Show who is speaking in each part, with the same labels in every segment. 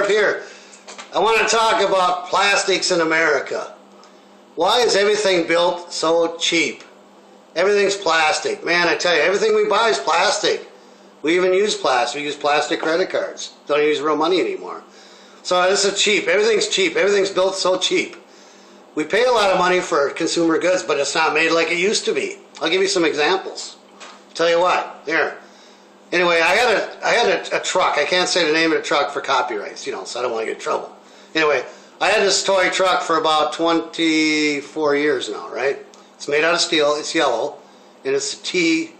Speaker 1: up here. I want to talk about plastics in America. Why is everything built so cheap? Everything's plastic. Man, I tell you, everything we buy is plastic. We even use plastic. We use plastic credit cards. Don't use real money anymore. So this is cheap. Everything's cheap. Everything's built so cheap. We pay a lot of money for consumer goods, but it's not made like it used to be. I'll give you some examples. Tell you what. Here. Anyway, I had a truck. I can't say the name of the truck for copyrights, so I don't want to get in trouble. Anyway, I had this toy truck for about 24 years now, right? It's made out of steel. It's yellow, and it's a T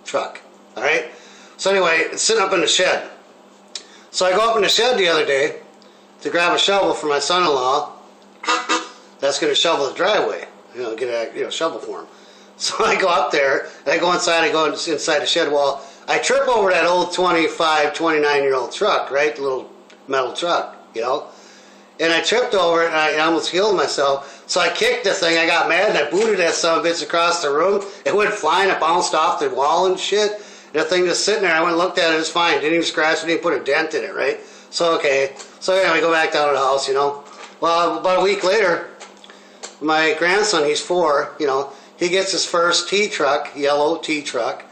Speaker 1: truck, all right? So anyway, it's sitting up in the shed. So I go up in the shed the other day to grab a shovel for my son-in-law that's going to shovel the driveway, get a shovel for him. So I go up there, and I go inside the shed. Well, I trip over that old 25, 29-year-old truck, right? The little metal truck, And I tripped over it, and I almost killed myself. So I kicked the thing, I got mad, and I booted that son of a bitch across the room. It went flying, it bounced off the wall and shit. And the thing just sitting there, I went and looked at it, it was fine. Didn't even scratch it, didn't put a dent in it, right? So, okay. So anyway, go back down to the house, Well, about a week later, my grandson, he's 4, he gets his first T truck, yellow T truck.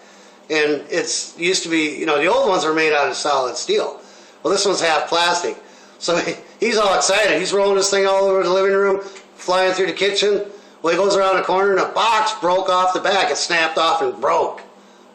Speaker 1: And it used to be, the old ones were made out of solid steel. Well, this one's half plastic. So he's all excited. He's rolling this thing all over the living room, flying through the kitchen. Well, he goes around the corner and a box broke off the back. It snapped off and broke,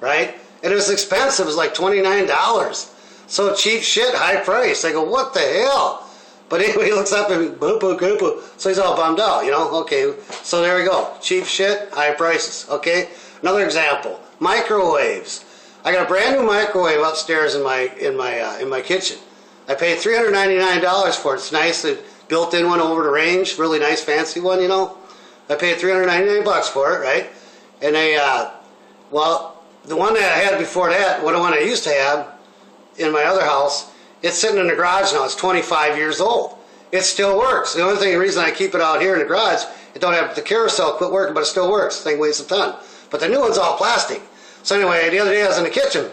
Speaker 1: right? And it was expensive. It was like $29. So cheap shit, high price. I go, what the hell? But anyway, he looks up and so he's all bummed out, Okay, so there we go. Cheap shit, high prices. Okay, another example. Microwaves. I got a brand new microwave upstairs in my kitchen. I paid $399 for it. It's nice, the built-in one over the range, really nice, fancy one, I paid $399 for it, right? And the one that I had before that, the one I used to have in my other house, it's sitting in the garage now. It's 25 years old. It still works. The only reason I keep it out here in the garage, it don't have the carousel quit working, but it still works. The thing weighs a ton. But the new one's all plastic. So anyway, the other day I was in the kitchen.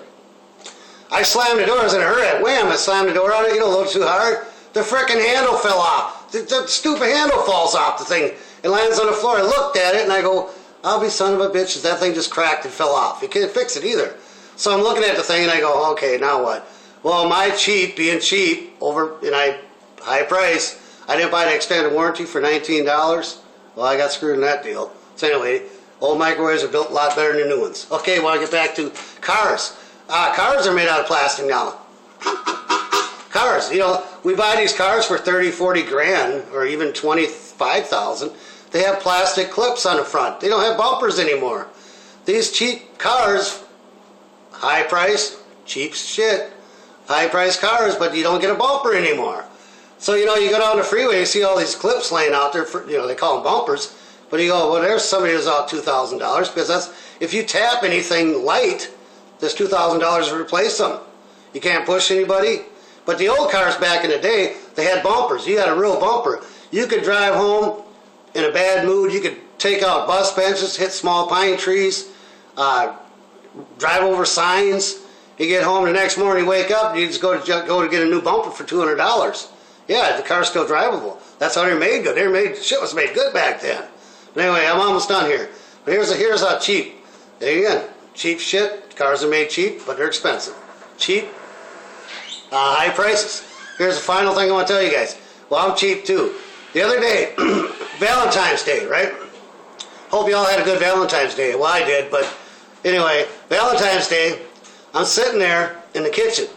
Speaker 1: I slammed the door. I was in a hurry. Wham! I slammed the door on it. A little too hard. The frickin' handle fell off. The stupid handle falls off the thing. It lands on the floor. I looked at it and I go, I'll be son of a bitch. That thing just cracked and fell off. You can't fix it either. So I'm looking at the thing and I go, okay, now what? Well, my being cheap, high price, I didn't buy the extended warranty for $19. Well, I got screwed in that deal. So anyway, old microwaves are built a lot better than the new ones. Okay, well, I get back to cars. Cars are made out of plastic now. Cars, we buy these cars for 30, 40 grand or even 25,000. They have plastic clips on the front. They don't have bumpers anymore. These cheap cars, high price, cheap shit, high price cars, but you don't get a bumper anymore. So, you go down the freeway, you see all these clips laying out there for, they call them bumpers. But you go, well, there's somebody who's out $2,000 because if you tap anything light, there's $2,000 to replace them. You can't push anybody. But the old cars back in the day, they had bumpers. You had a real bumper. You could drive home in a bad mood. You could take out bus benches, hit small pine trees, drive over signs. You get home the next morning, you wake up, you just go to get a new bumper for $200. Yeah, the car's still drivable. That's how they're made good. Shit was made good back then. But anyway, I'm almost done here. But here's how cheap. There you go. Cheap shit. Cars are made cheap, but they're expensive. Cheap, high prices. Here's the final thing I want to tell you guys. Well, I'm cheap too. The other day, Valentine's Day, right? Hope you all had a good Valentine's Day. Well, I did, but anyway, Valentine's Day, I'm sitting there in the kitchen.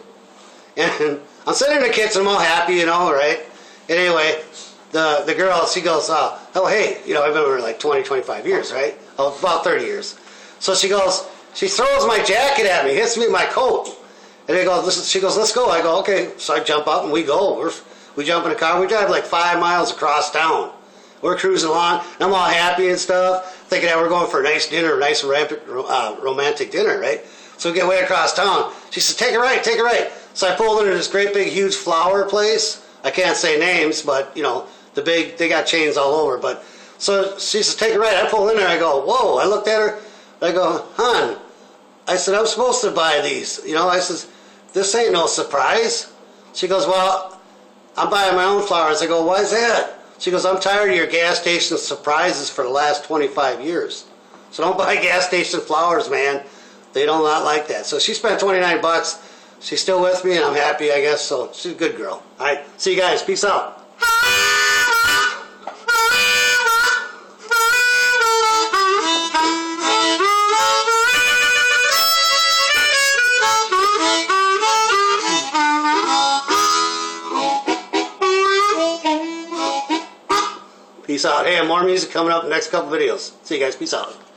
Speaker 1: And I'm sitting in the kitchen, I'm all happy, right? And anyway, the girl, she goes, oh, hey, I've been with her like 20, 25 years, right? Oh, about 30 years. So she throws my jacket at me, hits me with my coat. And she goes, let's go. I go, okay. So I jump up and we go. We jump in the car. We drive like 5 miles across town. We're cruising along. And I'm all happy and stuff, thinking that we're going for a nice dinner, a nice romantic dinner, right? So we get way across town. She says, take it right, take it right. So I pulled into this great big huge flower place. I can't say names, but they got chains all over. But so she says, take it right. I pull in there. I go, whoa. I looked at her. I go, hon. I said, I'm supposed to buy these. I says, this ain't no surprise. She goes, well, I'm buying my own flowers. I go, why is that? She goes, I'm tired of your gas station surprises for the last 25 years. So don't buy gas station flowers, man. They don't not like that. So she spent 29 bucks. She's still with me, and I'm happy, I guess. So she's a good girl. All right, see you guys. Peace out. Peace out. Hey, more music coming up in the next couple videos. See you guys. Peace out.